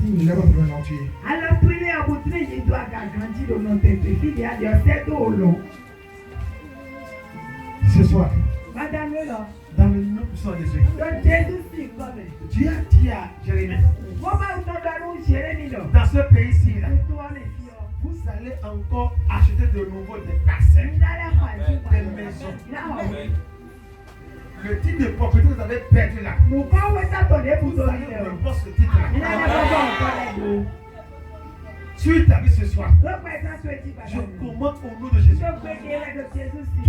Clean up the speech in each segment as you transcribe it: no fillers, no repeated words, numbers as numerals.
Il n'a pas besoin d'entier. Alors, priez à vous, il doit grandir dans notre pays. Il y a des sept au long. Ce soir, Madame, là. dans le nom puissant de Jésus, Dieu a dit à Jérémie, dans ce pays-ci, vous allez encore acheter de nouveau des parcelles, des maisons. Le titre de propriété que vous avez perdu là, vous allez reprendre ce titre-là. Tu ta vie ce soir. Je commande au nom de Jésus.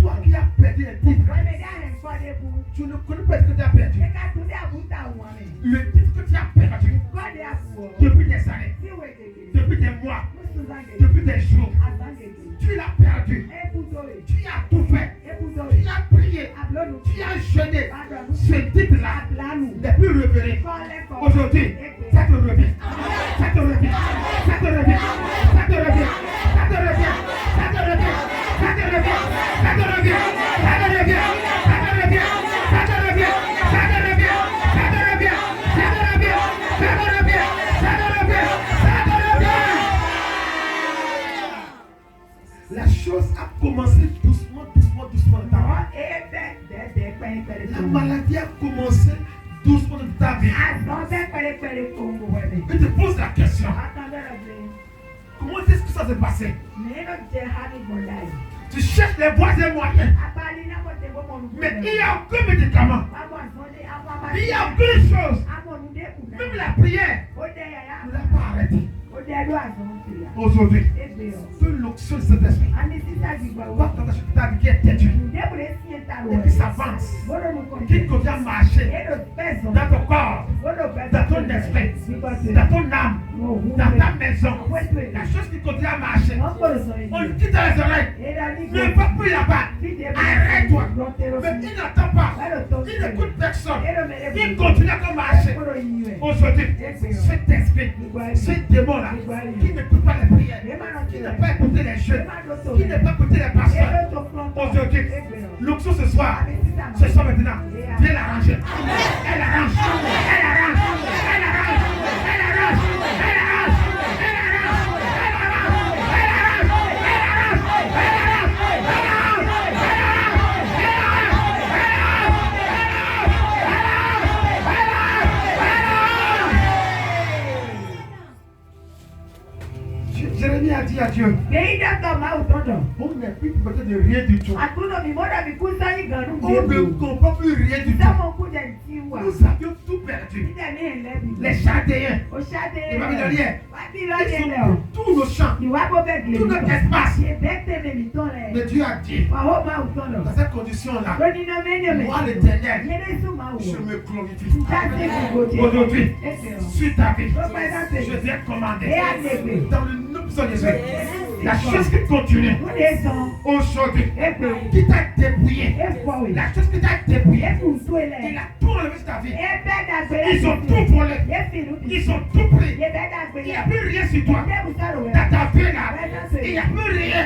Toi qui as perdu un titre, tu ne connais pas ce que tu as perdu. Le titre que tu as perdu depuis des années, depuis des mois, depuis des jours, tu l'as perdu. Tu as tout fait. Tu as prié. Tu as jeûné. Ce titre-là n'est plus révélé. Aujourd'hui, ça te revient. Ça te revient. Ça te revient. Ça te revient. Ça te revient. Ça te revient. Ça te revient. Ça te revient. Ça te revient. Ça te revient. Ça te revient. Ça te revient. Ça te revient. Ça te revient. Ça te revient. Ça te revient. Ça te revient. La chose a commencé doucement, doucement, doucement. La maladie a commencé doucement dans ta vie. Je te pose la question. Comment est-ce que ça s'est passé? Tu cherches les voies et moyens. Mais il n'y a aucun médicament. Il n'y a aucune chose. Même la prière ne l'a pas arrêté. Aujourd'hui, peu l'onction de cet esprit va dans ta vie qui est têtue et qui s'avance, qui continue à marcher dans ton corps, dans ton esprit, dans ton âme, dans ta maison. La chose qui continue à marcher, on le quitte dans les oreilles. Ne va plus là-bas. Arrête-toi. Mais il n'attend pas. Il n'écoute personne. Il continue à marcher. Aujourd'hui, cet esprit, ce démon-là, qui n'écoute pas les prières, qui n'a pas écouté les jeux, qui n'a pas écouté les pasteurs, aujourd'hui, l'onction ce soir maintenant, viens l'arranger. Elle arrange. Elle arrange. Elle arrange. Elle arrange. Elle arrange. Elle arrange. Elle arrange. Jérémie a dit à Dieu, on n'est plus peut-être de rien du tout. On ne comprend plus rien du tout. Nous avions tout perdu. Les Chaldéens, les Babyloniens, ils ont tous nos champs, tout notre espace. Mais Dieu a dit, dans cette condition-là, moi l'Éternel, je me glorifie. Aujourd'hui, sur ta vie, je viens commander dans le nom de Jésus. La chose qui continue aujourd'hui, qui t'a débrouillé, la chose qui t'a débrouillé, il a tout enlevé de ta vie. Ils ont tout volé, ils ont tout pris. Il n'y a plus rien sur toi. Dans ta vie là, il n'y a plus rien.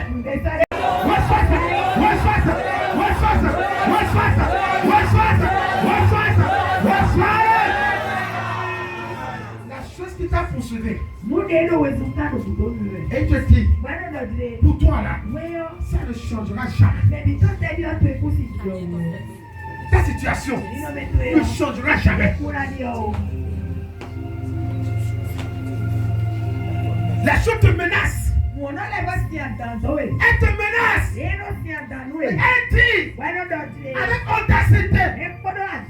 La chose qui t'a poursuivi, et je dis, pour toi là, ça ne changera jamais. Ta situation ne changera jamais. La chose te menace. Elle te menace. Elle dit avec audacité,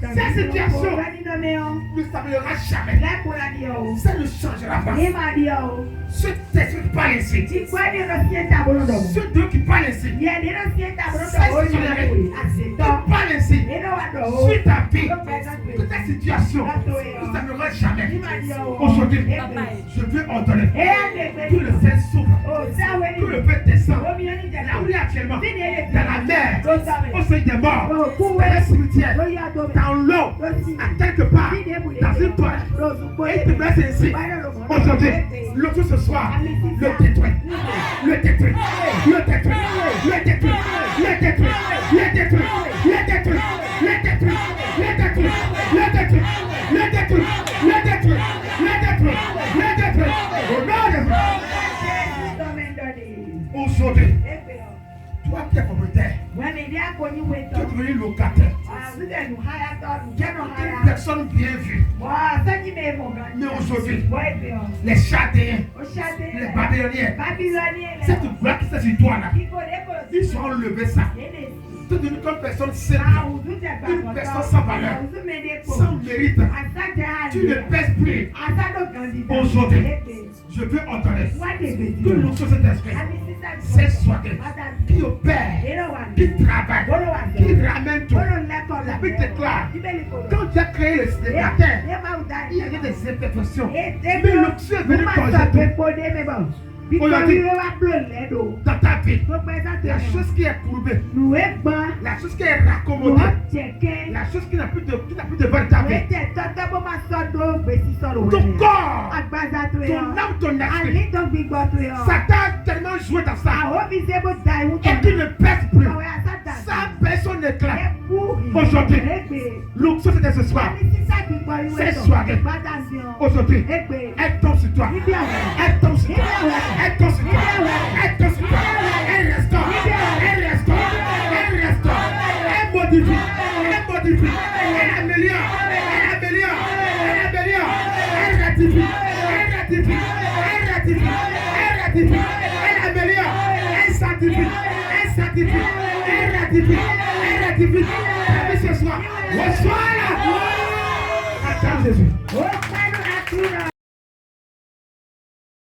cette situation ne s'améliorera jamais. Ça ne changera pas. Ce texte qui parle ici, ce Dieu qui parle ici, qui parle ici, sur ta vie, que ta situation ne s'améliorera jamais. Aujourd'hui, je veux ordonner tout le ciel s'ouvre. Tout le fait descend. Là où il est actuellement, dans la mer, au seuil des morts, dans les cimetières, dans l'eau, à quelque part, dans une toile. Et il te laisse ici. Aujourd'hui, l'autre ce soir, le détruit. Le détruit. Le détruit. Le détruit. Le détruit. Le détruit. Le détruit. Le détruit. Le détruit. Le détruit. Le détruit. Le détruit. Le détruit. devenir locataire. Une Personne bien vue. Mais aujourd'hui, les Chaldéens, les Babyloniens, cette gloire qui s'est sur toi là, ils sont enlevés ça. Tu es devenu comme personne simple, une personne sans valeur, sans mérite. Tu ne pèses plus. Aujourd'hui, je veux entendre que l'onction de cet esprit, c'est soit qui opère, qui travaille, qui ramène tout. La Bible déclare, quand Dieu a créé la terre, il y avait des imperfections. Mais l'onction est venue corriger tout. Aujourd'hui, dans ta vie, la chose qui est courbée, la chose qui est raccommodée, la chose qui n'a plus de valeur dans ta vie, ton corps, ton âme, ton esprit, Satan a tellement joué dans ça et tu ne pèses plus. Ça personne n'éclate. Aujourd'hui, l'onction c'était ce soir. C'est soirée. Aujourd'hui, elle tombe sur toi. Elle tombe sur toi. Elle tombe sur toi. Elle tombe sur toi. Elle restaure. Elle restaure. Elle restaure. Elle modifie. Elle modifie. Elle améliore. Elle améliore. Elle améliore. Elle ratifie. Elle ratifie. Elle ratifie. Elle ratifie. Elle améliore. Elle sanctifie. Elle sanctifie. Elle ratifie. Elle ratifie. Ce soir, reçois la gloire. Attends Jésus.